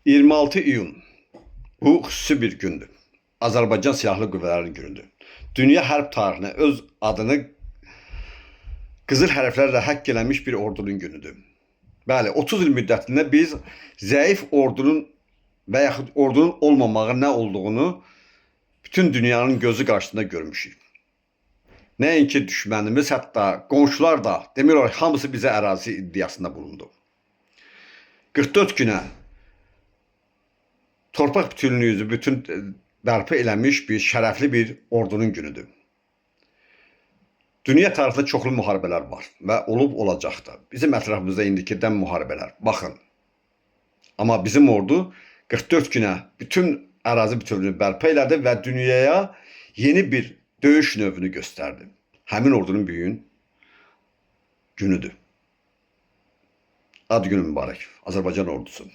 26 iyun. Bu xüsusi bir gündür. Azərbaycan Silahlı Qüvvələrinin günüdür. Dünya hərb tarixinə öz adını qızıl hərflərlə həkk eləmiş bir ordunun günüdür. Bəli, 30 il müddətində biz zəif ordunun və yaxud ordunun olmamağı nə olduğunu bütün dünyanın gözü qarşısında görmüşük. Nəinki düşmənimiz, hətta qonşular da demək olar hamısı bizə ərazi iddiasında bulundu. 44 günə torpaq bütünlüyümüzü bərpa eləmiş bir şərəfli bir ordunun günüdür. Dünya tarixində çoxlu müharibələr var və olub olacaq da. Bizim ətrafımızda indikidən müharibələr. Baxın. Amma bizim ordu 44 günə bütün ərazi bütünlüyünü bərpa elədi və dünyaya yeni bir döyüş növünü göstərdi. Həmin ordunun günüdür. Ad günü mübarək. Azərbaycan ordusu.